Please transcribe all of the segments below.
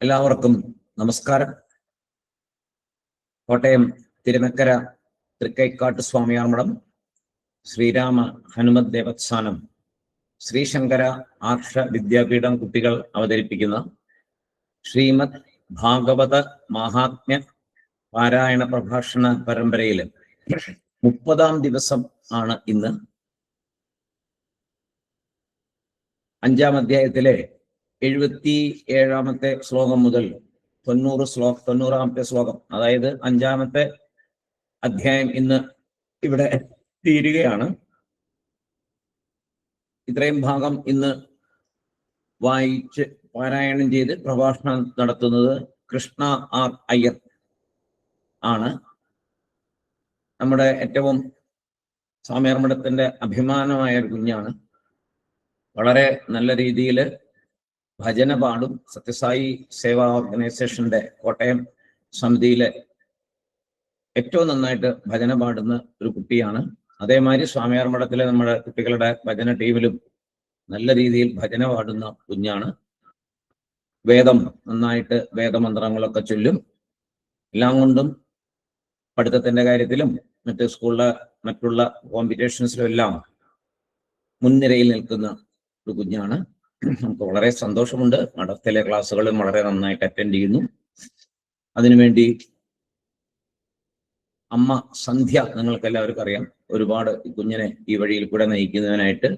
എല്ലാവർക്കും നമസ്കാരം. കോട്ടയം തിരുനക്കര തൃക്കൈക്കാട്ട് സ്വാമിയാർമഠം ശ്രീരാമ ഹനുമത് ദേവസ്ഥാനം ശ്രീശങ്കര ആർഷ വിദ്യാപീഠം കുട്ടികൾ അവതരിപ്പിക്കുന്ന ശ്രീമദ് ഭാഗവത മഹാത്മ്യ പാരായണ പ്രഭാഷണ പരമ്പരയില് 30ാം ദിവസം ആണ് ഇന്ന്. 5ാം അധ്യായത്തിലെ 77ാമത്തെ ശ്ലോകം മുതൽ 90ാമത്തെ ശ്ലോകം, അതായത് 5ാമത്തെ അധ്യായം ഇന്ന് ഇവിടെ തീരുകയാണ്. ഇത്രയും ഭാഗം ഇന്ന് വായിച്ച് പാരായണം ചെയ്ത് പ്രഭാഷണം നടത്തുന്നത് കൃഷ്ണ ആർ അയ്യർ ആണ്. നമ്മുടെ ഏറ്റവും സ്വാമിയാർമഠത്തിന്റെ അഭിമാനമായ ഒരു കുഞ്ഞാണ്. വളരെ നല്ല രീതിയിൽ ഭജന പാടും. സത്യസായി സേവാ ഓർഗനൈസേഷന്റെ കോട്ടയം സമിതിയിലെ ഏറ്റവും നന്നായിട്ട് ഭജന പാടുന്ന ഒരു കുട്ടിയാണ്. അതേമാതിരി സ്വാമിയാർമഠത്തിലെ നമ്മുടെ കുട്ടികളുടെ ഭജന ടീമിലും നല്ല രീതിയിൽ ഭജന പാടുന്ന കുഞ്ഞാണ്. വേദം നന്നായിട്ട് വേദമന്ത്രങ്ങളൊക്കെ ചൊല്ലും. എല്ലാം കൊണ്ടും പഠിത്തത്തിന്റെ കാര്യത്തിലും സ്കൂളിലെ മറ്റുള്ള കോമ്പറ്റീഷൻസിലും എല്ലാം മുൻനിരയിൽ നിൽക്കുന്ന ഒരു കുഞ്ഞാണ്. നമുക്ക് വളരെ സന്തോഷമുണ്ട്. മഠത്തിലെ ക്ലാസ്സുകളും വളരെ നന്നായിട്ട് അറ്റൻഡ് ചെയ്യുന്നു. അതിനുവേണ്ടി അമ്മ സന്ധ്യ, നിങ്ങൾക്ക് എല്ലാവർക്കും അറിയാം, ഒരുപാട് ഈ കുഞ്ഞിനെ ഈ വഴിയിൽ കൂടെ നയിക്കുന്നതിനായിട്ട്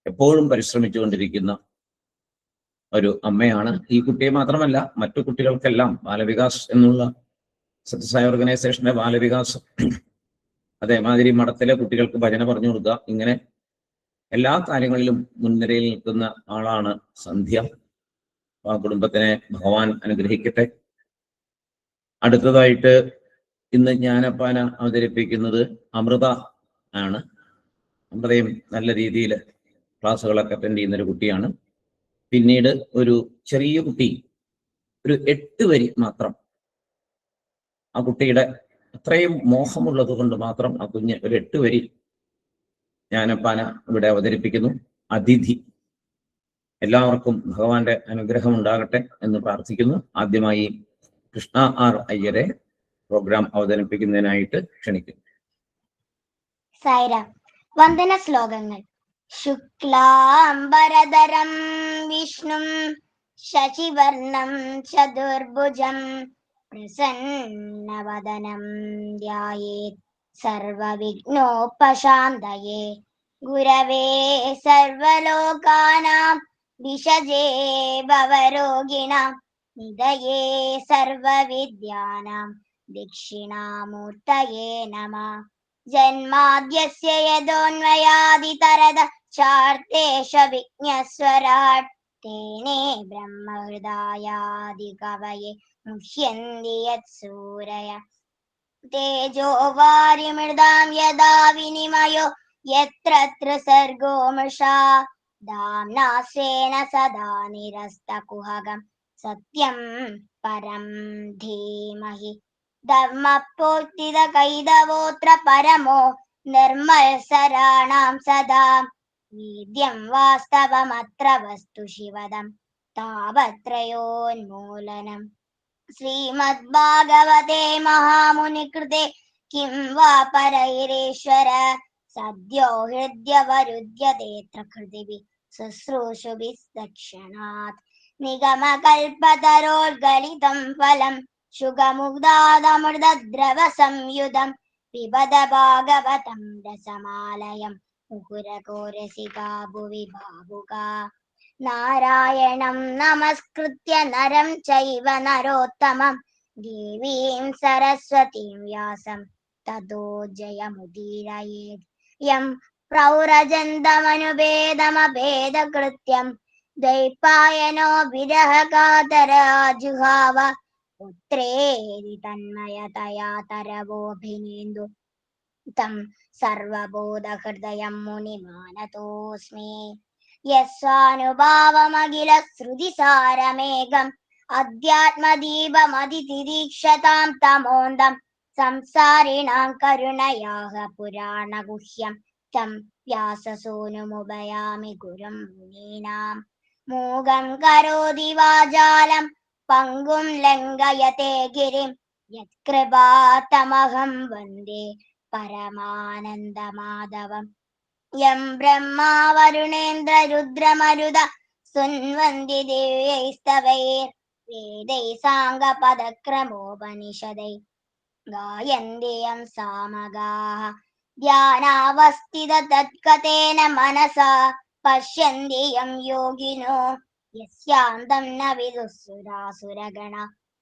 എപ്പോഴും പരിശ്രമിച്ചുകൊണ്ടിരിക്കുന്ന ഒരു അമ്മയാണ്. ഈ കുട്ടിയെ മാത്രമല്ല, മറ്റു കുട്ടികൾക്കെല്ലാം ബാലവികാസ് എന്നുള്ള സത്യസായി ഓർഗനൈസേഷന്റെ ബാലവികാസ്, അതേമാതിരി മഠത്തിലെ കുട്ടികൾക്ക് ഭജന പറഞ്ഞു കൊടുക്കുക, ഇങ്ങനെ എല്ലാ കാര്യങ്ങളിലും മുൻനിരയിൽ നിൽക്കുന്ന ആളാണ് സന്ധ്യ. ആ കുടുംബത്തിനെ ഭഗവാൻ അനുഗ്രഹിക്കട്ടെ. അടുത്തതായിട്ട് ഇന്ന് ജ്ഞാനപ്പാന അവതരിപ്പിക്കുന്നത് അമൃത ആണ്. അമൃതയും നല്ല രീതിയിൽ ക്ലാസ്സുകളൊക്കെ അറ്റൻഡ് ചെയ്യുന്ന ഒരു കുട്ടിയാണ്. പിന്നീട് ഒരു ചെറിയ കുട്ടി, ഒരു 8 വരി മാത്രം, ആ കുട്ടിയുടെ അത്രയും മോഹമുള്ളത് കൊണ്ട് മാത്രം ആ കുഞ്ഞ് ഒരു 8 വരി ജ്ഞാനപ്പാന ഇവിടെ അവതരിപ്പിക്കുന്നു. അതിഥി. എല്ലാവർക്കും ഭഗവാന്റെ അനുഗ്രഹം ഉണ്ടാകട്ടെ എന്ന് പ്രാർത്ഥിക്കുന്നു. ആദ്യമായി കൃഷ്ണ ആർ അയ്യരെ പ്രോഗ്രാം അവതരിപ്പിക്കുന്നതിനായിട്ട് ക്ഷണിക്കുന്നു. സായിരാം. വന്ദന ശ്ലോകങ്ങൾ. ശുക്ലാംബരധരം വിഷ്ണും ശശിവർണം ചതുർഭുജം പ്രസന്നവദനം ധ്യായേത് സർവവിഘ്നോപശാന്തയേ. ഗുരവേ സർവലോകാനാം വിഷജേ ഭവരോഗിണാം നിധയേ സർവവിദ്യാനാം ദക്ഷിണാമൂർത്തയേ നമഃ. ജന്മാദ്യസ്യ യതോന്വയാദിതരത ചാർത്തേഷ വിഘ്നസ്വരാട് തേനേ ബ്രഹ്മഹൃദായാദി കവയെ മുഹ്യന്തി യത്സൂരയ. തേജോ വാരിമൃതാം യദാ വിനിമയോ യത്ര ത്രിസർഗോ മൃഷാ ധാംനാ സ്വേന സദാ നിരസ്തകുഹകം സത്യം പരം ധീമഹി. ധർമ്മപ്രോക്തിത കൈതവോത്ര പരമോ നിർമ്മത്സരാണാം സദാ വീദ്യം വാസ്തവമത്ര വസ്തു ശിവദം താപത്രയോന്മൂലനം. ശ്രീമദ് ഭാഗവതേ മഹാമുനികൃതേ കിം വാ പരൈരേശ്വര സദ്യോ ഹൃദ്യവരുദ്യതേത്ര കൃതിഭി ശുശ്രൂഷുഭിः ദക്ഷണാത്. നിഗമകൽപതരോർഗളിതം ഫലം ശുഗമുഗ്ധാദമൃതദ്രവ സംയുതം പിബത ഭാഗവതം രസമാലയം മുഹുരകോരസികാ ഭുവി ഭാവുകാ. നാരായണം നമസ്കൃത്യ നരം ചൈവ നരോത്തമം ദേവീം സരസ്വതീം വ്യാസം തതോ ജയമുദീരയേത്. യം പ്രൗരജന്തമനുഭേദമഭേദകൃത്യം ദ്വൈപായനോ വിരഹകാതരാജുഹാവ. പുത്രേതി തന്മയതയാ തരവോഭിനേന്ദു തം സർവബോധഹൃദയം മുനിമാനതോസ്മി. യസ്വാനുഭാവമഖില ശ്രുതിസാരമേകം അധ്യാത്മദീപമതിതിരീക്ഷതാം തമോന്തം സംസാരിണാം കരുണയാഹ പുരാണഗുഹ്യം തം വ്യാസസൂനുമുപയാമി ഗുരും മുനീനാം. മൂകം കരോതി വാചാലം പങ്കും ലംഘയത്തെ ഗിരിം യത്കൃപാതമഹം വന്ദേ പരമാനന്ദമാധവം. യം ബ്രഹ്മാ വരുണേന്ദ്ര രുദ്രമരുത സുൻവന്തി ദിവ്യൈസ്തവൈർ വേദൈ സാംഗപദക്രമോപനിഷദൈ ഗായന്തി യം സാമഗാഃ. ധ്യാനാവസ്ഥിത തത്കതേന മനസാ പശ്യന്തി യം യോഗിനോ യസ്യാന്തം ന വിദുഃസുരാസുരഗണ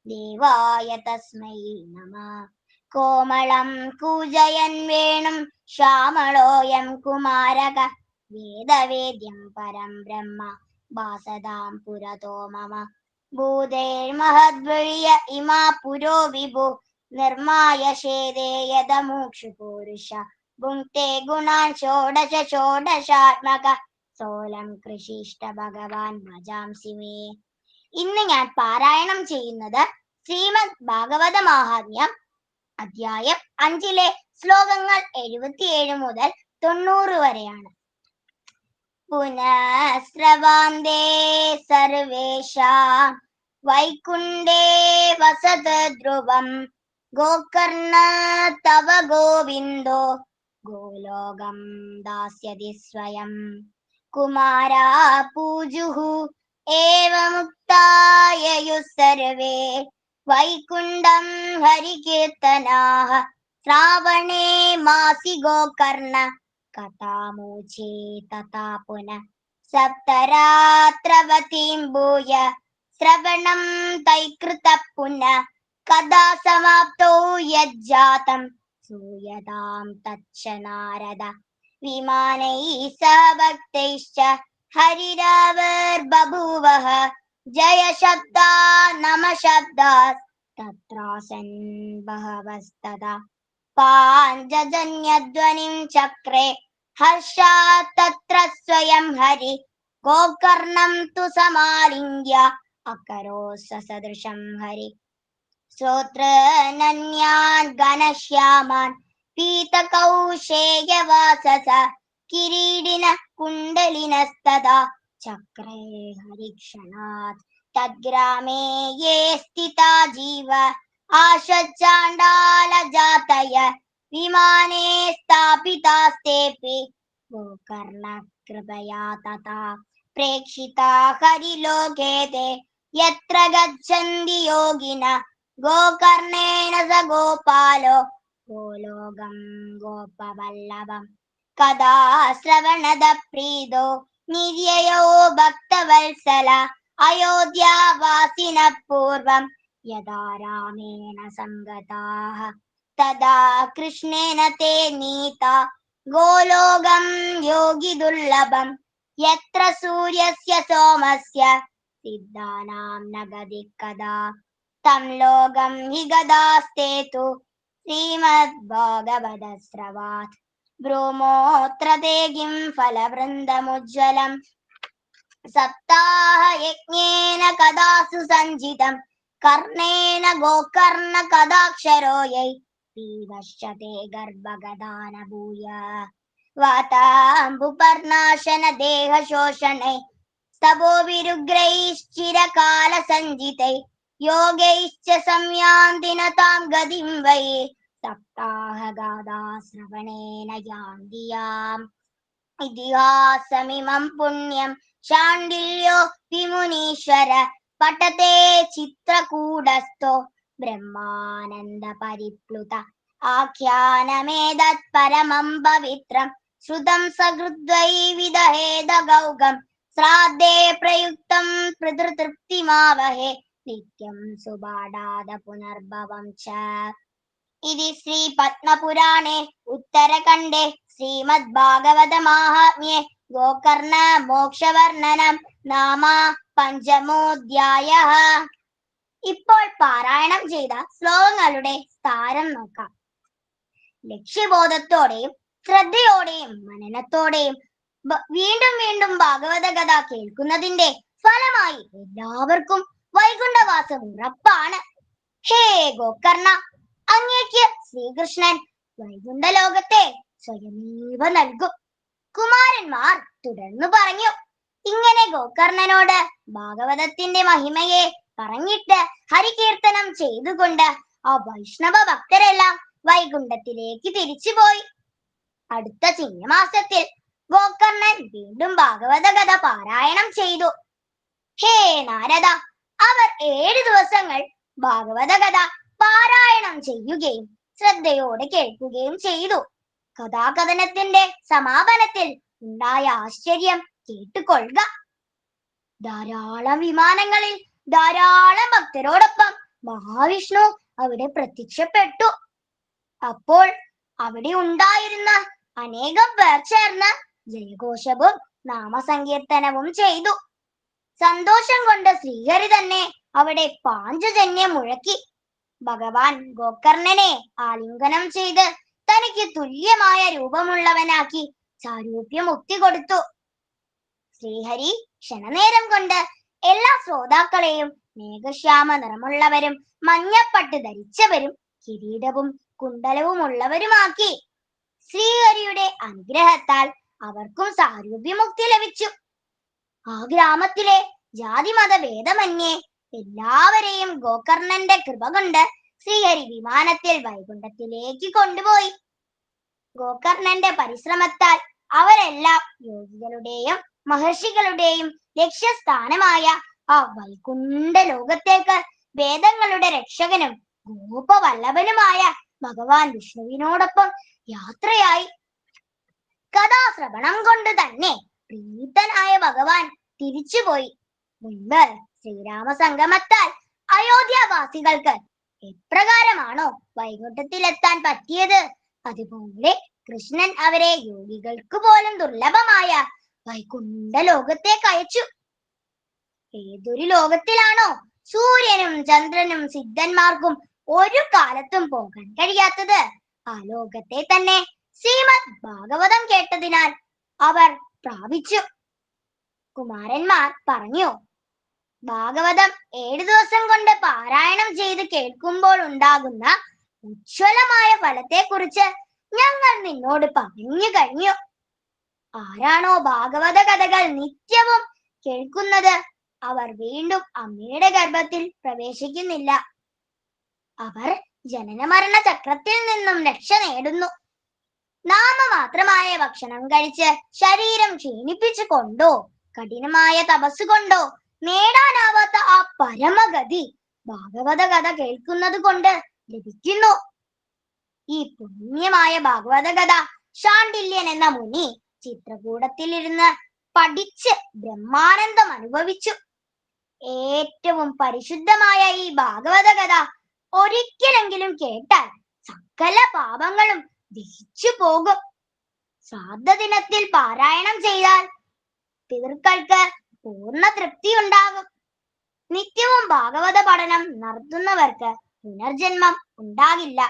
ദേവായ തസ്മൈ നമഃ. കോമളം കൂജയൻ വേണും ശ്യാമളോയം കുമാരക വേദവേദ്യം പരം ബ്രഹ്മ ഭാസതാം പുരതോ മമ. ഭൂതൈർമഹദ്വഴിയ ഇമാ പുരോ വിഭു നിർമായശേദേ യദമൂക്ഷു പൂരുഷ ഭുങ്ക്തേ ഗുണാൻ ഷോഡശ ഷോഡശാത്മക സോലം കൃഷിഷ്ട ഭഗവാൻ ഭജാംസി മേ. ഇന്ന് ഞാൻ പാരായണം ചെയ്യുന്നത് ശ്രീമദ് ഭാഗവത മാഹാത്മ്യം അധ്യായം 5 ശ്ലോകങ്ങൾ 77 മുതൽ 90 വരെയാണ്. പുനഃസ്രവാന്തേ സർവേഷാം വൈകുണ്ഠേ വസത് ധ്രുവം ഗോകർണ തവ ഗോവിന്ദോ ഗോലോകം ദാസ്യതി സ്വയം. കുമാരാ പൂജുഹു ഏവമുക്തായയുഃ സർവേ വൈകുണ്ഠം ഹരികീർത്തനാഃ. ശ്രാവണേ മാസി ഗോകർണ കഥാമൂചേ തഥാ പുനഃ സപ്തരാത്രവതീം ഭൂയ ശ്രവണം തൈകൃത പുനഃ. കഥാ സമാപ്തോ യജ്ജാതം സൂയതാം തച്ഛ നാരദ. വിമാനൈഃ സഹ ഭക്തൈശ്ച ഹരിരാവിർബഭൂവഃ. ജയ ശബ്ദാ നമ ശബ്ദാസ് തത്രാസൻ ബഹവസ്തദാ. പാഞ്ചജന്യധ്വനിം ചക്രേ ഹർഷാത് തത്ര സ്വയം ഹരി. ഗോകർണം തു സമാലിംഗ്യ അകരോത് സസദൃശം ഹരി. ശ്രോത്രനന്യാൻ ഘനശ്യാമാൻ പീതകൗശേയവാസസ കിരീടിന കുണ്ടലിനസ്തദാ ചക്രേ ഹരിക്ഷണാത്. തദ്ഗ്രാമേ യേ സ്ഥിതാ ജീവ ആശച്ചാണ്ഡാലജാതയ വിമാനേ സ്ഥാപിതാസ്തേപി ഗോകർണ കൃപയാ തഥാ. പ്രേക്ഷിതാ ഹരിലോകേ തേ യത്ര ഗച്ഛന്തി യോഗിന ഗോകർണേന സ ഗോപാലോ ഗോലോകം ഗോപവല്ലഭം. കഥാ ശ്രവണദ പ്രീതോ നിര്യയോ ഭക്തവത്സല അയോധ്യാവാസിന പൂർവം യഥാ രാമേണ സംഗതാഃ. തദാ കൃഷ്ണേന തേ നീതാ ഗോലോകം യോഗിദുർലഭം. യത്ര സൂര്യസ്യ സോമസ്യ സിദ്ധാനാം നഗതി കഥാ. തം ലോകം ഹി ഗതാസ്തേ തു ശ്രീമദ് ഭാഗവത ശ്രവാത്. ഭ്രൂമോത്ര തേ കിം ഫലവൃന്ദമുജ്ജ്വലം. സപ്താഹ യജ്ഞേന കഥാസു സഞ്ജിതം കർണേന ഗോകർണ കഥാക്ഷരോ യൈ പീതശ്ചതേ ഗർഭഗദാന ഭൂയ. വാതാംബുപർണാശന ദേഹശോഷണൈ സ്തപോഭിരുഗ്രൈശ്ചിരകാല സഞ്ജിതൈ യോഗൈശ്ച സംയാന്തി ന താം ഗതിം വൈ. സപ്താഹ ഗാഥാ ശ്രവണേന യാന്തി യാം. ഇതിഹാസമിമം പുണ്യം ശാണ്ഡില്യോ വിമുനീശ്വര പഠതേ ചിത്രകൂടസ്ഥോ ബ്രഹ്മാനന്ദ പരിപ്ലുത. ആഖ്യാനമേതത് പരമം പവിത്രം ശ്രുതം സഹൃദ്വൈ വിദഹേദ ഗൗഗം. ശ്രാദ്ധേ പ്രയുക്തം പിതൃതൃപ്തിമാവഹേ നിത്യം സുബാഡാദ പുനർഭവം ച. ഇതി ശ്രീ പത്മപുരാണേ ഉത്തരഖണ്ഡേ ശ്രീമദ് ഭാഗവത മാഹാത്മ്യേ ഗോകർണ മോക്ഷവർണ്ണനം നാമ പഞ്ചമോധ്യായഃ. ഇപ്പോൾ പാരായണം ചെയ്ത ശ്ലോകങ്ങളുടെ സാരം നോക്കാം. ലക്ഷ്യബോധത്തോടെയും ശ്രദ്ധയോടെയും മനനത്തോടെയും വീണ്ടും വീണ്ടും ഭാഗവത കഥ കേൾക്കുന്നതിന്റെ ഫലമായി എല്ലാവർക്കും വൈകുണ്ഠവാസം ഉറപ്പാണ്. ഹേ ഗോകർണ, അങ്ങേക്ക് ശ്രീകൃഷ്ണൻ വൈകുണ്ഠ ലോകത്തെ സ്വയമേവ നൽകും. കുമാരന്മാർ തുടർന്നു പറഞ്ഞു. ഇങ്ങനെ ഗോകർണനോട് ഭാഗവതത്തിന്റെ മഹിമയെ പറഞ്ഞിട്ട് ഹരികീർത്തനം ചെയ്തുകൊണ്ട് ആ വൈഷ്ണവ ഭക്തരെല്ലാം വൈകുണ്ഠത്തിലേക്ക് തിരിച്ചുപോയി. അടുത്ത ചിങ്ങമാസത്തിൽ ഗോകർണൻ വീണ്ടും ഭാഗവത കഥ പാരായണം ചെയ്തു. ഹേ നാരദ, അവർ 7 ദിവസങ്ങൾ ഭാഗവത കഥ പാരായണം ചെയ്യുകയും ശ്രദ്ധയോടെ കേൾക്കുകയും ചെയ്തു. കഥാകഥനത്തിന്റെ സമാപനത്തിൽ ഉണ്ടായ ആശ്ചര്യം കേട്ടുകൊള്ളുക. ധാരാളം വിമാനങ്ങളിൽ ധാരാളം ഭക്തരോടൊപ്പം മഹാവിഷ്ണു അവിടെ പ്രത്യക്ഷപ്പെട്ടു. അപ്പോൾ അവിടെ ഉണ്ടായിരുന്ന അനേകം പേർ ചേർന്ന് ജയഘോഷവും നാമസങ്കീർത്തനവും ചെയ്തു. സന്തോഷം കൊണ്ട് ശ്രീഹരി തന്നെ അവിടെ പാഞ്ചജന്യം മുഴക്കി. ഭഗവാൻ ഗോകർണനെ ആലിംഗനം ചെയ്ത് തനിക്ക് തുല്യമായ രൂപമുള്ളവനാക്കി സാരൂപ്യമുക്തി കൊടുത്തു. ശ്രീഹരി ക്ഷണനേരം കൊണ്ട് എല്ലാ ശ്രോതാക്കളെയും മേഘശ്യാമ നിറമുള്ളവരും മഞ്ഞപ്പട്ട് ധരിച്ചവരും കിരീടവും കുണ്ടലവും ഉള്ളവരുമാക്കി. ശ്രീഹരിയുടെ അനുഗ്രഹത്താൽ അവർക്കും സാരൂപ്യമുക്തി ലഭിച്ചു. ആ ഗ്രാമത്തിലെ ജാതിമത ഭേദമന്യേ എല്ലാവരെയും ഗോകർണന്റെ കൃപ കൊണ്ട് ശ്രീഹരി വിമാനത്തിൽ വൈകുണ്ഠത്തിലേക്ക് കൊണ്ടുപോയി. ഗോകർണന്റെ പരിശ്രമത്താൽ അവരെല്ലാം യോഗികളുടെയും മഹർഷികളുടെയും ലക്ഷ്യസ്ഥാനമായ ആ വൈകുണ്ഠ ലോകത്തേക്ക് വേദങ്ങളുടെ രക്ഷകനും ഗോപവല്ലഭനുമായ ഭഗവാൻ വിഷ്ണുവിനോടൊപ്പം യാത്രയായി. കഥാശ്രവണം കൊണ്ട് തന്നെ പ്രീതനായ ഭഗവാൻ തിരിച്ചുപോയി. മുൻപ് ശ്രീരാമ സംഗമത്താൽ അയോധ്യാവാസികൾക്ക് എപ്രകാരമാണോ വൈകുണ്ഠത്തിലെത്താൻ പറ്റിയത്, അതുപോലെ കൃഷ്ണൻ അവരെ യോഗികൾക്ക് പോലും ദുർലഭമായ വൈകുണ്ഠ ലോകത്തേക്ക് അയച്ചു. ഏതൊരു ലോകത്തിലാണോ സൂര്യനും ചന്ദ്രനും സിദ്ധന്മാർക്കും ഒരു കാലത്തും പോകാൻ കഴിയാത്തത്, ആ ലോകത്തെ തന്നെ ശ്രീമദ് ഭാഗവതം കേട്ടതിനാൽ അവർ പ്രാപിച്ചു. കുമാരന്മാർ പറഞ്ഞു, ഭാഗവതം 7 ദിവസം കൊണ്ട് പാരായണം ചെയ്ത് കേൾക്കുമ്പോൾ ഉണ്ടാകുന്ന ഉജ്ജ്വലമായ ഫലത്തെക്കുറിച്ച് ഞങ്ങൾ നിന്നോട് പറഞ്ഞു കഴിഞ്ഞു. ആരാണോ ഭാഗവത കഥകൾ നിത്യവും കേൾക്കുന്നത്, അവർ വീണ്ടും അമ്മയുടെ ഗർഭത്തിൽ പ്രവേശിക്കുന്നില്ല. അവർ ജനന മരണ ചക്രത്തിൽ നിന്നും രക്ഷ നേടുന്നു. നാമമാത്രമായ ഭക്ഷണം കഴിച്ച് ശരീരം ക്ഷീണിപ്പിച്ചു കൊണ്ടോ കഠിനമായ തപസ് കൊണ്ടോ നേടാനാവാത്ത ആ പരമഗതി ഭാഗവത കഥ കേൾക്കുന്നത് കൊണ്ട് ലഭിക്കുന്നു. ഈ പുണ്യമായ ഭാഗവത കഥ ശാണ്ഡില്യൻ എന്ന മുനി ചിത്രകൂടത്തിലിരുന്ന് പഠിച്ച് ബ്രഹ്മാനന്ദം അനുഭവിച്ചു. ഏറ്റവും പരിശുദ്ധമായ ഈ ഭാഗവത കഥ ഒരിക്കലെങ്കിലും കേട്ടാൽ സകല പാപങ്ങളും ദഹിച്ചു പോകും. ശ്രാദ്ധ ദിനത്തിൽ പാരായണം ചെയ്താൽ പിതൃക്കൾക്ക് പൂർണ്ണ തൃപ്തി ഉണ്ടാകും. നിത്യവും ഭാഗവത പഠനം നടത്തുന്നവർക്ക് പുനർജന്മം ഉണ്ടാകില്ല.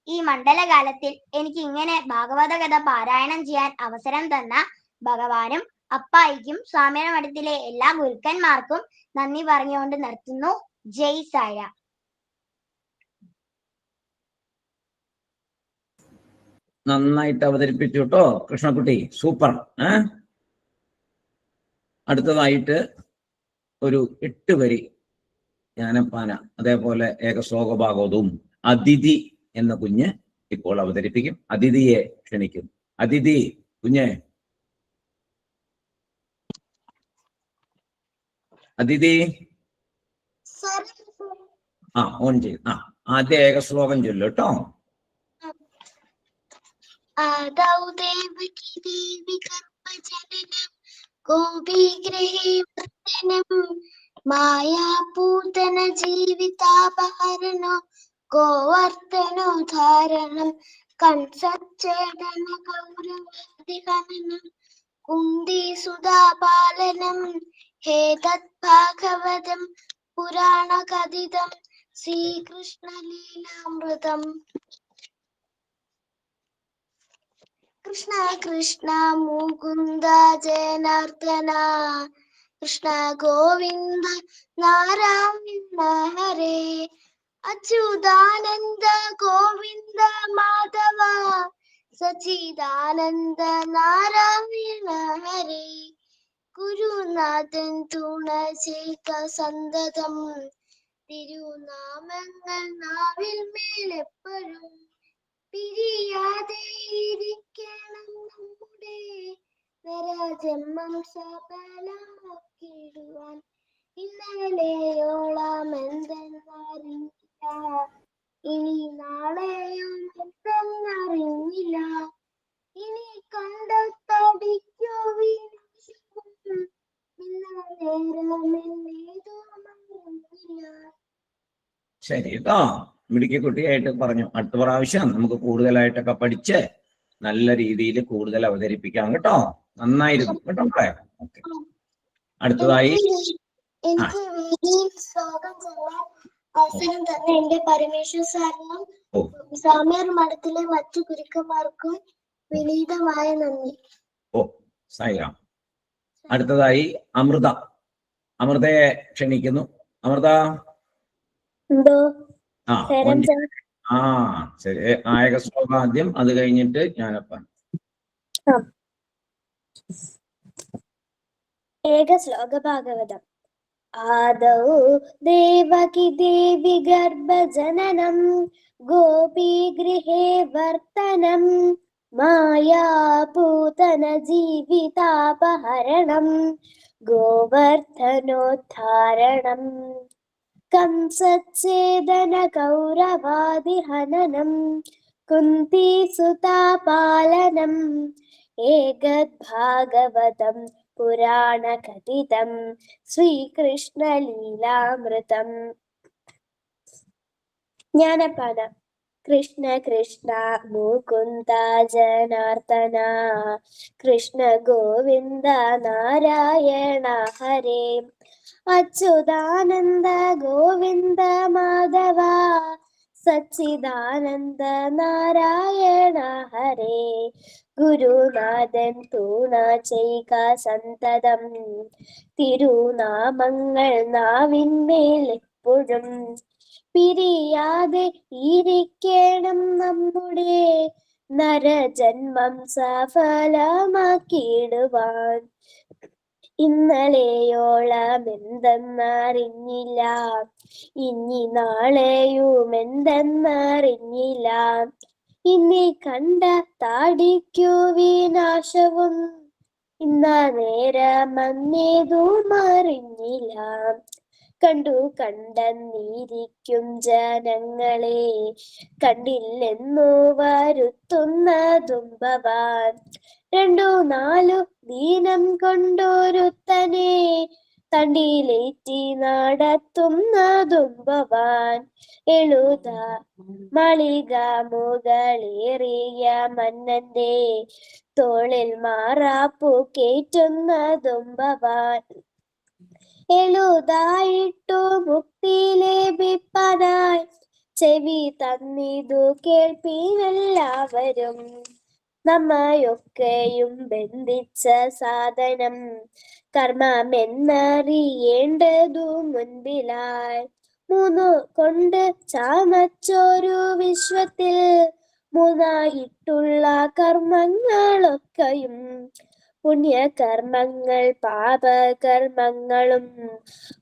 ഈ മണ്ഡലകാലത്തിൽ എനിക്ക് ഇങ്ങനെ ഭാഗവത കഥ പാരായണം ചെയ്യാൻ അവസരം തന്ന ഭഗവാനും അപ്പായിക്കും സ്വാമിയുടെ മഠത്തിലെ എല്ലാ ഗുരുക്കന്മാർക്കും നന്ദി പറഞ്ഞുകൊണ്ട് നിർത്തുന്നു. ജയ് സായ. നന്നായിട്ട് അവതരിപ്പിച്ചു കേട്ടോ കൃഷ്ണക്കുട്ടി, സൂപ്പർ. അടുത്തതായിട്ട് ഒരു 8 വരി ജ്ഞാനപ്പാന, അതേപോലെ ഏകശ്ലോക ഭാഗവതവും അതിഥി എന്ന കുഞ്ഞ് ഇപ്പോൾ അവതരിപ്പിക്കും. അതിഥിയെ ക്ഷണിക്കും. അതിഥി കുഞ്ഞ്, അതിഥി ഓൺ ചെയ്യും. ആദ്യ ഏകശ്ലോകം ചൊല്ലു കേട്ടോ. ആദൗ ദേവകി ദേവി ഗർഭജനനം ഗോപീഗൃഹേ വൃജനം മായാപൂതന ജീവിതാപഹരണോ ഗോവർദ്ധനോ ധാരണം കംസച്ഛേദന കൗരവാദിഹനനം കുന്തിസുധാപാലനം ഹേ തദ്ഭാഗവതം പുരാണകഥിതം ശ്രീകൃഷ്ണലീലാമൃതം. കൃഷ്ണ കൃഷ്ണ മുകുന്ദ ജനാർദ്ദന കൃഷ്ണ ഗോവിന്ദ നാരായണ ഹരേ അച്യുതാനന്ദ ഗോവിന്ദ മാധവ സച്ചിദാനന്ദ നാരായണ ഹരേ ഗുരുനാഥൻ തുണ ചെയ്ത സന്തതം. തിരുനാമങ്ങൾ നാവിൽ മേലെപ്പോഴും പിരിയാതെ ഇരിക്കണം നമ്മുടെ നരജന്മം സഫലമാക്കിടുവാൻ. ഇന്നലെയോളം എന്തെന്നറിഞ്ഞില്ല, ഇനി നാളെയും എന്തെന്നറിഞ്ഞില്ല. ഇനി കണ്ടെത്തടിക്കോ വിനാശവും, ഇന്നേതുമറിഞ്ഞില്ല. ശരി കേട്ടോ, മിടുക്കി കുട്ടിയായിട്ട് പറഞ്ഞു. അടുത്ത പ്രാവശ്യം നമുക്ക് കൂടുതലായിട്ടൊക്കെ പഠിച്ച് നല്ല രീതിയിൽ കൂടുതൽ അവതരിപ്പിക്കാം കേട്ടോ. നന്നായിരുന്നു കേട്ടോ. ഓക്കെ, അടുത്തതായി എനിക്ക് വേദിയിൽ സ്വാഗതം ചെയ്യാൻ അവസരം തന്ന എന്റെ പരമേശ്വർ സാറിനും സാമീർ മഠത്തിലെ മറ്റു ഗുരുക്കന്മാർക്കും വിനീതമായ നന്ദി. ഓ സായിരാം. അടുത്തതായി അമൃത. അമൃതയെ ക്ഷണിക്കുന്നു. അമൃത. എന്തോ ആ ശരി, നായക ശ്ലോകം ആദ്യം, അത് കഴിഞ്ഞിട്ട് ജ്ഞാനപ്പാൻ. ഏക ശ്ലോക ഭാഗവതം. ആദൗ ദേവകി ദേവി ഗർഭജനനം ഗോപീ ഗൃഹേ വർത്തനം മായാപൂതന ജീവിതാപഹരണം ഗോവർദ്ധനോദ്ധാരണം कंसच्छेदन कौरवादिहननं कुन्तीसुतापालनम् एतद्भागवतं पुराणकथितं श्रीकृष्णलीलामृतम्. ज्ञानपान. कृष्ण कृष्ण मुकुन्द जनार्दन कृष्ण गोविन्द नारायण हरे अच्युतानन्द गोविन्द माधव सच्चिदानन्द नारायण हरे ഗുരുനാഥൻ തൂണ ചെയ്ക സന്തതം തിരുനാമങ്ങൾ നാവിന്മേൽ എപ്പോഴും പിരിയാതെ ഇരിക്കണം നമ്മുടെ നരജന്മം സഫലമാക്കിയിടുവാൻ. ഇന്നലെയോളം എന്തെന്നറിഞ്ഞില്ല, ഇനി നാളെയും എന്തെന്നറിഞ്ഞില്ല. ഇനി കണ്ട താടിക്കു വിനാശവും, ഇന്ന നേരം അന്നേതും അറിഞ്ഞില്ല. കണ്ടു കണ്ടെന്നിരിക്കും ജനങ്ങളെ, കണ്ടില്ലെന്നു വരുത്തുന്നതും ഭവാൻ. 2-4 ദിനം കൊണ്ടൊരുത്തനെ തണ്ടിയിലേറ്റി നടത്തുന്നതും ഭവാൻ. എഴുത മാളിക മുകളേറിയ മന്നന്റെ തോളിൽ മാറാപ്പു കേറ്റുന്നതും ഭവാൻ. എഴുതായിട്ടു മുക്തി ലഭിപ്പനായി ചെവി തന്നിതു കേൾപ്പീനെല്ലാവരും. നമ്മയൊക്കെയും ബന്ധിച്ച സാധനം കർമ്മമെന്നറിയേണ്ടതു മുൻപിലായി. 3 കൊണ്ട് ചാമച്ചൊരു വിശ്വത്തിൽ 3ആയിട്ടുള്ള കർമ്മങ്ങളൊക്കെയും പുണ്യകർമ്മങ്ങൾ പാപകർമ്മങ്ങളും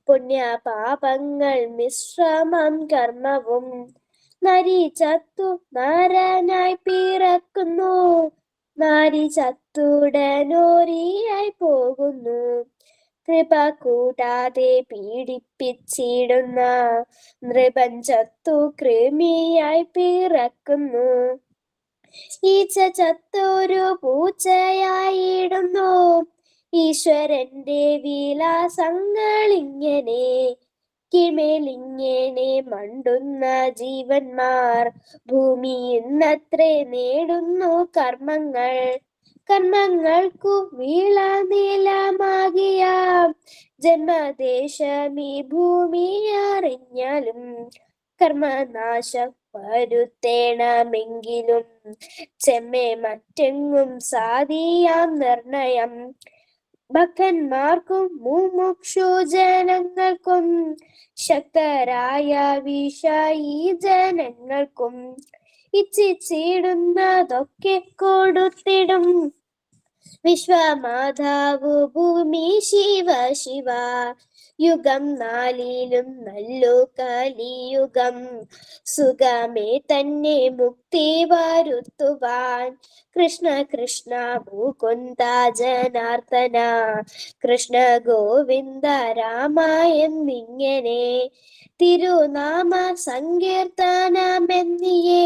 പുണ്യപാപങ്ങൾ മിശ്രമം കർമ്മവും. നരി ചത്തു നരനായി പിറക്കുന്നു, നാരി ചത്തുടനോരിയായി പോകുന്നു. കൃപ കൂടാതെ പീഡിപ്പിച്ചിടുന്ന നൃപൻ ചത്തു കൃമിയായി പിറക്കുന്നു. ഈച്ച ചത്തൊരു പൂച്ചയായിടുന്നു. ഈശ്വരന്റെ വിലാസങ്ങളിങ്ങനെ കിമേലിങ്ങനെ മണ്ടുന്ന ജീവന്മാർ ഭൂമി ഇന്നത്രേ നേടുന്നു കർമ്മങ്ങൾ. കർമ്മങ്ങൾക്കു വിളനിലമാകിയ ജന്മദേശമീ ഭൂമി അറിഞ്ഞാലും കർമ്മനാശം വരുത്തേണമെങ്കിലും ചെമ്മേ മറ്റെങ്ങും സാധിയാം നിർണയം. ഭക്തന്മാർക്കും മുമുക്ഷു ജനങ്ങൾക്കും ശക്തരായ വിഷയീ ജനങ്ങൾക്കും ഇച്ഛിച്ചിടുന്നതൊക്കെ കൊടുത്തിടും വിശ്വമാതാവു ഭൂമി ശിവ ശിവ യുഗം നാലിലും നല്ലു കലിയുഗം സുഖമേ തന്നെ മുക്തി വരുത്തുവാൻ കൃഷ്ണ കൃഷ്ണ മുകുന്ദ ജനാർദ്ദന കൃഷ്ണ ഗോവിന്ദ രാമ എന്നിങ്ങനെ തിരുനാമ സങ്കീർത്തനമെന്നിയേ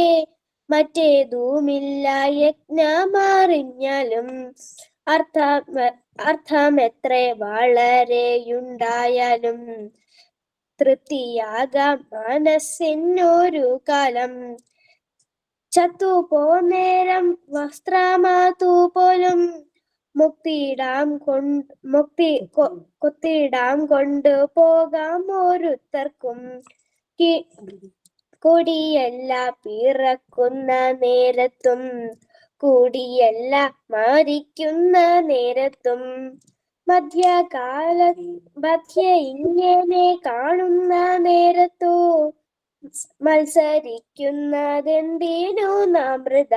മറ്റേതുമില്ല യജ്ഞമറിഞ്ഞാലും അർത്ഥമെത്ര വളരെയുണ്ടായാലും തൃപ്തിയാകാം മനസ്സിനൊരു കാലം ചത്തുപോന്നേരം വസ്ത്രമാതു പോലും കൊത്തിടാം കൊണ്ടു പോകാം ഓരോരുത്തർക്കും കൊടിയല്ല പിറക്കുന്ന നേരത്തും കൂടിയല്ല മരിക്കുന്ന നേരത്തും മധ്യ ഇങ്ങനെ കാണുന്ന നേരത്തു മത്സരിക്കുന്നതെന്തിനു നാമൃത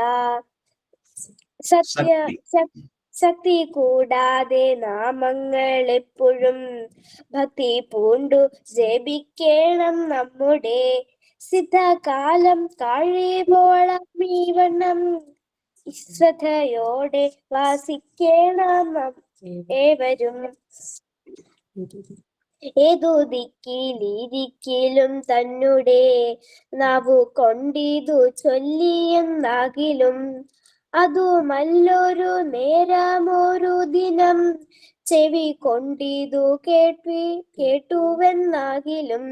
ശക്തി കൂടാതെ നാമങ്ങൾ എപ്പോഴും ഭക്തി പൂണ്ടു ജപിക്കണം നമ്മുടെ സിദ്ധകാലം കഴിവോളം ഈ വണ്ണം ശ്രദ്ധയോടെ വാസിക്കണം ഏവരും ഏതു ദിക്കിലിരിക്കലും തന്നെ നാവു കൊണ്ടിതു ചൊല്ലിയെന്നാകിലും അതുമല്ലൊരു നേരമൊരു ദിനം ചെവി കൊണ്ടിതു കേട്ടുവെന്നാകിലും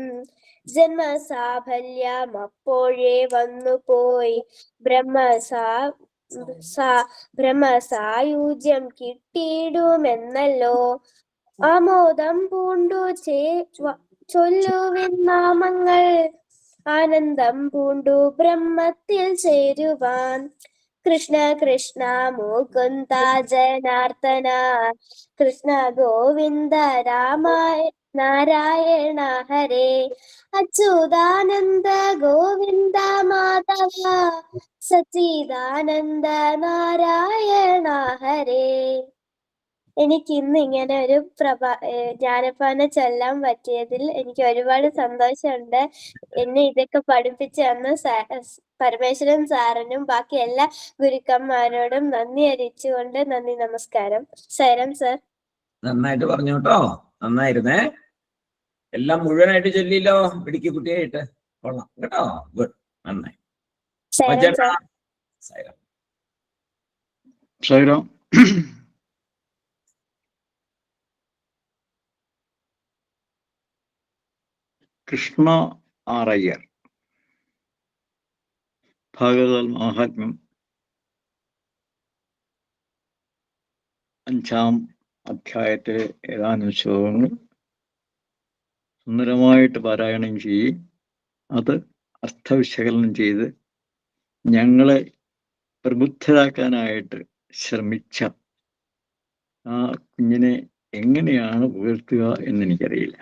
ജന്മസാഫല്യം അപ്പോഴേ വന്നുപോയി ബ്രഹ്മസായുജ്യം കിട്ടിയിടുമെന്നല്ലോ ആമോദം പൂണ്ടു ചൊല്ലുവിൻ നാമങ്ങൾ ആനന്ദം പൂണ്ടു ബ്രഹ്മത്തിൽ ചേരുവാൻ കൃഷ്ണ കൃഷ്ണ മുകുന്ദ ജനാർദ്ദന കൃഷ്ണ ഗോവിന്ദ രാമായ നാരായണ ഹരേ അച്യുതാനന്ദ ഗോവിന്ദ മാധവ സച്ചിദാനന്ദ നാരായണ ഹരേ. എനിക്ക് ഇന്ന് ഇങ്ങനെ ഒരു ജ്ഞാനപ്പാന ചൊല്ലാൻ പറ്റിയതിൽ എനിക്ക് ഒരുപാട് സന്തോഷമുണ്ട്. എന്നെ ഇതൊക്കെ പഠിപ്പിച്ചു തന്ന പരമേശ്വരൻ സാറിനും ബാക്കി എല്ലാ ഗുരുക്കന്മാരോടും നന്ദി അറിയിച്ചുകൊണ്ട് നന്ദി, നമസ്കാരം. സൈറം സർ. നന്നായിട്ട് പറഞ്ഞു കേട്ടോ, നന്നായിരുന്നേ. എല്ലാം മുഴുവനായിട്ട് ചൊല്ലില്ലോ, പിടിക്ക് കുട്ടിയായിട്ട്. കൊള്ളാം കേട്ടോ, ഗുഡ്, നന്നായി. സൈറം സർ. സൈറം. കൃഷ്ണ ആറയ്യർ, ഭാഗവത മാഹാത്മ്യം 5-ാം അധ്യായത്തിലെ ഏതാനും ശ്ലോകങ്ങൾ സുന്ദരമായിട്ട് പാരായണം ചെയ്യും. അത് അർത്ഥവിശകലനം ചെയ്ത് ഞങ്ങളെ പ്രബുദ്ധരാക്കാനായിട്ട് ശ്രമിച്ച ആ കുഞ്ഞിനെ എങ്ങനെയാണ് ഉയർത്തുക എന്നെനിക്കറിയില്ല.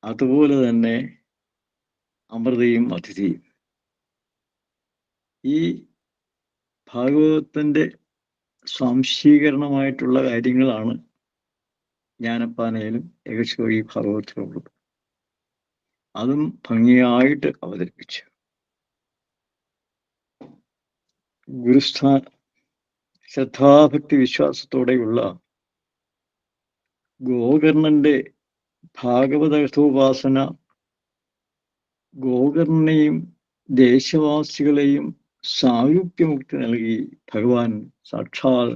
അതുപോലെ തന്നെ അമൃതയും അതിഥിയും ഈ ഭാഗവതത്തിൻ്റെ സ്വാംശീകരണമായിട്ടുള്ള കാര്യങ്ങളാണ് ജ്ഞാനപ്പാനയിലും ഏകശോകി ഭാഗവതത്തിലുള്ളത്. അതും ഭംഗിയായിട്ട് അവതരിപ്പിച്ചു. ശ്രദ്ധാഭക്തി വിശ്വാസത്തോടെയുള്ള ഗോകർണന്റെ ഭാഗവതോപാസന ഗോകർണനെയും ദേശവാസികളെയും സായുജ്യമുക്തി നൽകി ഭഗവാൻ സാക്ഷാൽ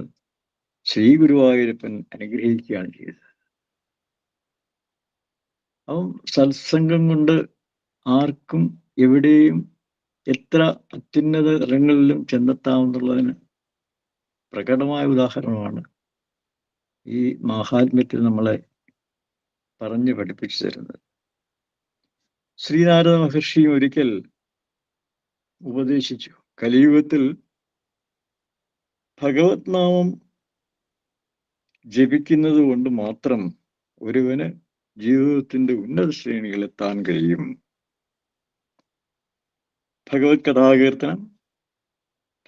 ശ്രീ ഗുരുവായൂരപ്പൻ അനുഗ്രഹിക്കുകയാണ് ചെയ്തത്. അപ്പം സത്സംഗം കൊണ്ട് ആർക്കും എവിടെയും എത്ര അത്യുന്നത തലങ്ങളിലും ചെന്നെത്താമെന്നുള്ളതിന് പ്രകടമായ ഉദാഹരണമാണ് ഈ മാഹാത്മ്യത്തിൽ നമ്മളെ പറഞ്ഞു പഠിപ്പിച്ചു തരുന്നത്. ശ്രീനാരദ മഹർഷി ഒരിക്കൽ ഉപദേശിച്ചു, കലിയുഗത്തിൽ ഭഗവത് നാമം ജപിക്കുന്നത് കൊണ്ട് മാത്രം ഒരുവന് ജീവിതത്തിന്റെ ഉന്നത ശ്രേണികൾ എത്താൻ കഴിയും. ഭഗവത് കഥാകീർത്തനം,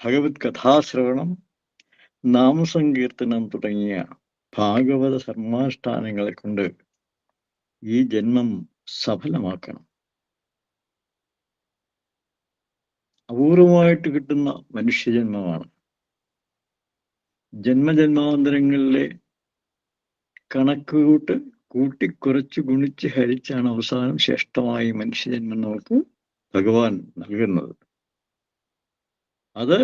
ഭഗവത് കഥാശ്രവണം, നാമസങ്കീർത്തനം തുടങ്ങിയ ഭാഗവത ധർമാനുഷ്ഠാനങ്ങളെ കൊണ്ട് ഈ ജന്മം സഫലമാക്കണം. അപൂർവമായിട്ട് കിട്ടുന്ന മനുഷ്യജന്മമാണ്. ജന്മജന്മാന്തരങ്ങളിലെ കണക്കുകൂട്ട് കൂട്ടിക്കുറച്ച് ഗുണിച്ച് ഹരിച്ചാണ് അവസാനം ശ്രേഷ്ഠമായി മനുഷ്യജന്മം നമുക്ക് ഭഗവാൻ നൽകുന്നത്. അത്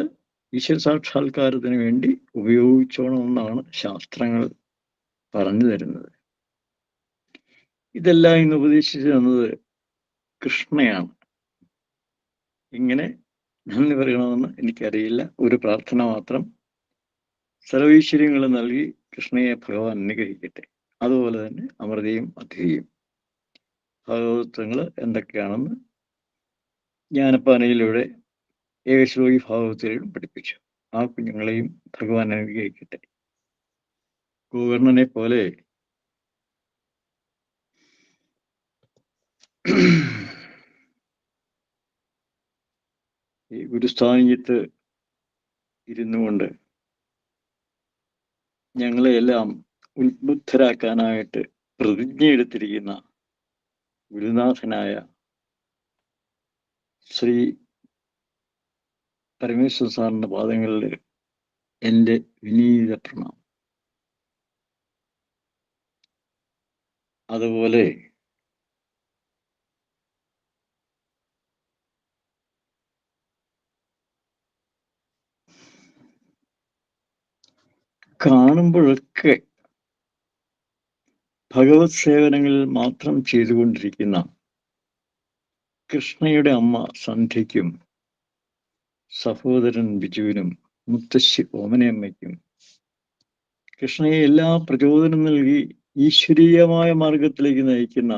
ഈശ്വര സാക്ഷാത്കാരത്തിന് വേണ്ടി ഉപയോഗിച്ചോണമെന്നാണ് ശാസ്ത്രങ്ങൾ പറഞ്ഞു തരുന്നത്. ഇതെല്ലാം ഇന്ന് ഉപദേശിച്ചു തന്നത് കൃഷ്ണയാണ്. ഇങ്ങനെ നന്ദി പറയണമെന്ന് എനിക്കറിയില്ല. ഒരു പ്രാർത്ഥന മാത്രം. സർവൈശ്വര്യങ്ങൾ നൽകി കൃഷ്ണയെ ഭഗവാൻ അനുഗ്രഹിക്കട്ടെ. അതുപോലെ തന്നെ അമൃതയും അതിഥിയും. ഭാഗവതങ്ങൾ എന്തൊക്കെയാണെന്ന് ജ്ഞാനപ്പാനയിലൂടെ ഏകശ്ലോകി ഭാഗവതത്തിലും പഠിപ്പിച്ചു. ആ കുഞ്ഞുങ്ങളെയും ഭഗവാൻ അനുഗ്രഹിക്കട്ടെ. ഗോകർണനെ പോലെ ഈ ഗുരുസ്ഥാനീയത്ത് ഇരുന്നു കൊണ്ട് ഞങ്ങളെയെല്ലാം ഉത്ബുദ്ധരാക്കാനായിട്ട് പ്രതിജ്ഞയെടുത്തിരിക്കുന്ന ഗുരുനാഥനായ ശ്രീ പരമേശ്വര സാറിന്റെ പാദങ്ങളിൽ എൻ്റെ വിനീത പ്രണാമം. അതുപോലെ കാണുമ്പോഴൊക്കെ ഭഗവത് സേവനങ്ങളിൽ മാത്രം ചെയ്തുകൊണ്ടിരിക്കുന്ന കൃഷ്ണയുടെ അമ്മ സന്ധ്യയ്ക്കും സഹോദരൻ ബിജുവിനും മുത്തശ്ശി ഓമനയമ്മയ്ക്കും കൃഷ്ണയെ എല്ലാ പ്രചോദനം നൽകി ഈശ്വരീയമായ മാർഗത്തിലേക്ക് നയിക്കുന്ന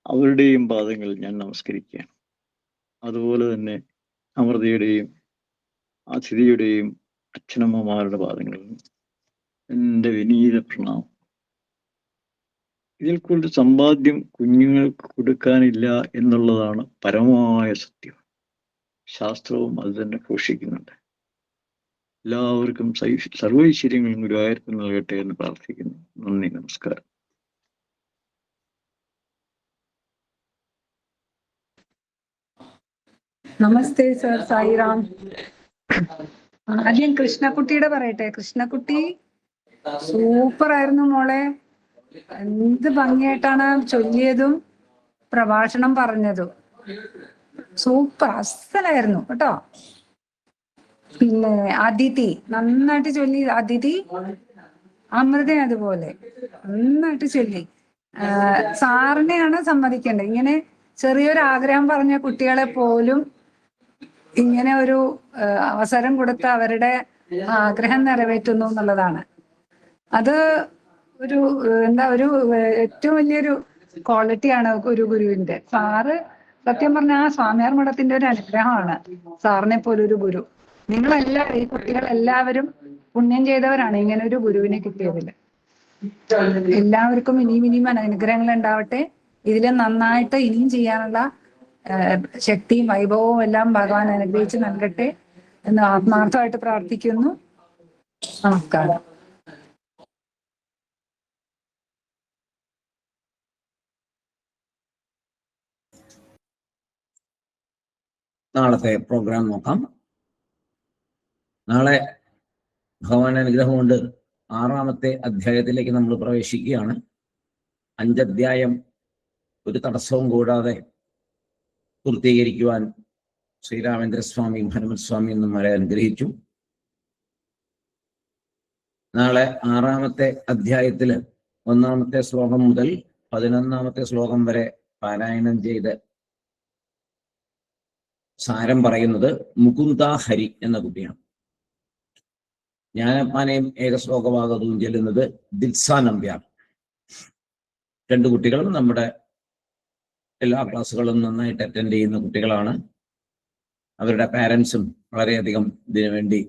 അവരുടെയും പാദങ്ങൾ ഞാൻ നമസ്കരിക്കുകയാണ്. അതുപോലെ തന്നെ അമൃതയുടെയും അതിഥിയുടെയും അച്ഛനമ്മമാരുടെ പാദങ്ങളിൽ എൻ്റെ വിനീത പ്രണാമം. ഇതിൽ കൂടുതൽ സമ്പാദ്യം കുഞ്ഞുങ്ങൾക്ക് കൊടുക്കാനില്ല എന്നുള്ളതാണ് പരമമായ സത്യം. ശാസ്ത്രവും അത് തന്നെ ഘോഷിക്കുന്നുണ്ട്. എല്ലാവർക്കും സർവൈശ്വര്യങ്ങളും ഗുരുവായൂരപ്പൻ നൽകട്ടെ എന്ന് പ്രാർത്ഥിക്കുന്നു. നന്ദി, നമസ്കാരം. നമസ്തേ സർ, സായിറാം. ആദ്യം കൃഷ്ണക്കുട്ടിയുടെ പറയട്ടെ. കൃഷ്ണക്കുട്ടി സൂപ്പർ ആയിരുന്നു മോളെ. എന്ത് ഭംഗിയായിട്ടാണ് ചൊല്ലിയതും പ്രഭാഷണം പറഞ്ഞതും. സൂപ്പർ, അസലായിരുന്നു കേട്ടോ. പിന്നെ അതിഥി നന്നായിട്ട് ചൊല്ലി. അതിഥി അമൃത അതുപോലെ നന്നായിട്ട് ചൊല്ലി. സാറിനെയാണ് സമ്മതിക്കേണ്ടത്. ഇങ്ങനെ ചെറിയൊരു ആഗ്രഹം പറഞ്ഞ കുട്ടികളെ പോലും ഇങ്ങനെ ഒരു അവസരം കൊടുത്ത് അവരുടെ ആഗ്രഹം നിറവേറ്റുന്നു എന്നുള്ളതാണ്. അത് ഒരു ഒരു ഏറ്റവും വലിയൊരു ക്വാളിറ്റിയാണ് ഒരു ഗുരുവിന്റെ. സാറ് സത്യം പറഞ്ഞ ആ സ്വാമിയാർ മഠത്തിന്റെ ഒരു അനുഗ്രഹമാണ് സാറിനെ പോലൊരു ഗുരു. നിങ്ങളെല്ലാവരും, ഈ കുട്ടികളെല്ലാവരും പുണ്യം ചെയ്തവരാണ് ഇങ്ങനെ ഒരു ഗുരുവിനെ കിട്ടിയതിൽ. എല്ലാവർക്കും ഇനിയും അനുഗ്രഹങ്ങൾ ഉണ്ടാവട്ടെ. ഇതിൽ നന്നായിട്ട് ഇനിയും ചെയ്യാനുള്ള ശക്തിയും വൈഭവവും എല്ലാം ഭഗവാൻ അനുഗ്രഹിച്ച് നൽകട്ടെ എന്ന് ആത്മാർത്ഥമായിട്ട് പ്രാർത്ഥിക്കുന്നു. നമസ്കാരം. നാളത്തെ പ്രോഗ്രാം നോക്കാം. നാളെ ഭഗവാൻ അനുഗ്രഹം കൊണ്ട് 6-ാമത്തെ അധ്യായത്തിലേക്ക് നമ്മൾ പ്രവേശിക്കുകയാണ്. 5 അധ്യായം ഒരു തടസ്സവും കൂടാതെ പൂർത്തീകരിക്കുവാൻ ശ്രീരാമേന്ദ്രസ്വാമിയും ഹനുമത് സ്വാമിയും നമ്മളെ അനുഗ്രഹിച്ചു. നാളെ 6-ാമത്തെ അധ്യായത്തില് 1-ാമത്തെ ശ്ലോകം മുതൽ 11-ാമത്തെ ശ്ലോകം വരെ പാരായണം ചെയ്ത് സാരം പറയുന്നത് മുകുന്ദ ഹരി എന്ന കുട്ടിയാണ്. ജ്ഞാനപ്പാനയും ഏകശ്ലോകഭാഗവും ചെല്ലുന്നത് ദിൽസ നമ്പ്യാർ. 2 കുട്ടികളും നമ്മുടെ എല്ലാ ക്ലാസ്സുകളും നന്നായിട്ട് അറ്റൻഡ് ചെയ്യുന്ന കുട്ടികളാണ്. അവരുടെ പാരൻസും വളരെയധികം ഇതിനു വേണ്ടി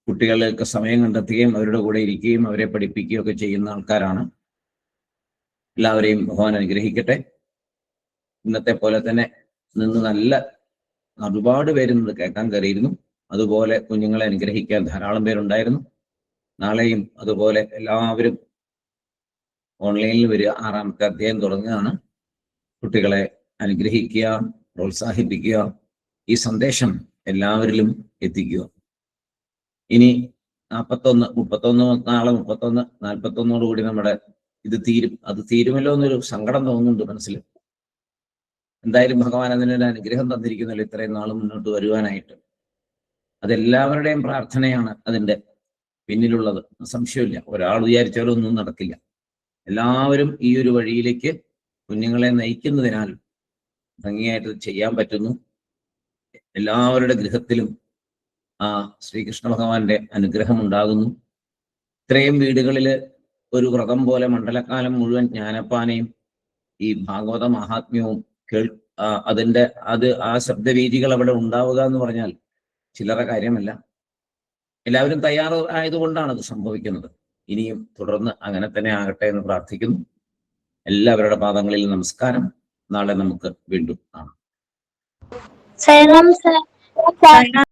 കുട്ടികൾക്ക് സമയം കണ്ടെത്തുകയും അവരുടെ കൂടെ ഇരിക്കുകയും അവരെ പഠിപ്പിക്കുകയും ഒക്കെ ചെയ്യുന്ന ആൾക്കാരാണ്. എല്ലാവരെയും ഭഗവാൻ അനുഗ്രഹിക്കട്ടെ. ഇന്നത്തെ പോലെ തന്നെ നിന്ന് നല്ല ഒരുപാട് പേര് നിന്ന് കേൾക്കാൻ കയറിയിരുന്നു. അതുപോലെ കുഞ്ഞുങ്ങളെ അനുഗ്രഹിക്കാൻ ധാരാളം പേരുണ്ടായിരുന്നു. നാളെയും അതുപോലെ എല്ലാവരും ഓൺലൈനിൽ വരിക. 6ാമത്തെ അധ്യായം തുടങ്ങുകയാണ്. കുട്ടികളെ അനുഗ്രഹിക്കുക, പ്രോത്സാഹിപ്പിക്കുക, ഈ സന്ദേശം എല്ലാവരിലും എത്തിക്കുക. ഇനി 41, 31, നാളെ 31, 41 കൂടി നമ്മുടെ ഇത് തീരും. അത് തീരുമല്ലോ എന്നൊരു സങ്കടം തോന്നുന്നുണ്ട് മനസ്സിൽ. എന്തായാലും ഭഗവാൻ അതിനൊരു അനുഗ്രഹം തന്നിരിക്കുന്നല്ലോ ഇത്രയും നാൾ മുന്നോട്ട് വരുവാനായിട്ട്. അതെല്ലാവരുടെയും പ്രാർത്ഥനയാണ് അതിൻ്റെ പിന്നിലുള്ളത്, സംശയമില്ല. ഒരാൾ വിചാരിച്ചാലും ഒന്നും നടക്കില്ല. എല്ലാവരും ഈ ഒരു വഴിയിലേക്ക് കുഞ്ഞുങ്ങളെ നയിക്കുന്നതിനാൽ ഭംഗിയായിട്ട് ചെയ്യാൻ പറ്റുന്നു. എല്ലാവരുടെ ഗൃഹത്തിലും ആ ശ്രീകൃഷ്ണ ഭഗവാന്റെ അനുഗ്രഹം ഉണ്ടാകുന്നു. ഇത്രയും വീടുകളിൽ ഒരു വ്രതം പോലെ മണ്ഡലകാലം മുഴുവൻ ജ്ഞാനപ്പാനയും ഈ ഭാഗവത മഹാത്മ്യവും ആ ശബ്ദവീതികൾ അവിടെ ഉണ്ടാവുക എന്ന് പറഞ്ഞാൽ ചില്ലറ കാര്യമല്ല. എല്ലാവരും തയ്യാറായതുകൊണ്ടാണ് അത് സംഭവിക്കുന്നത്. ഇനിയും തുടർന്ന് അങ്ങനെ തന്നെ ആകട്ടെ എന്ന് പ്രാർത്ഥിക്കുന്നു. എല്ലാവരുടെ പാദങ്ങളിൽ നമസ്കാരം. നാളെ നമുക്ക് വീണ്ടും കാണാം.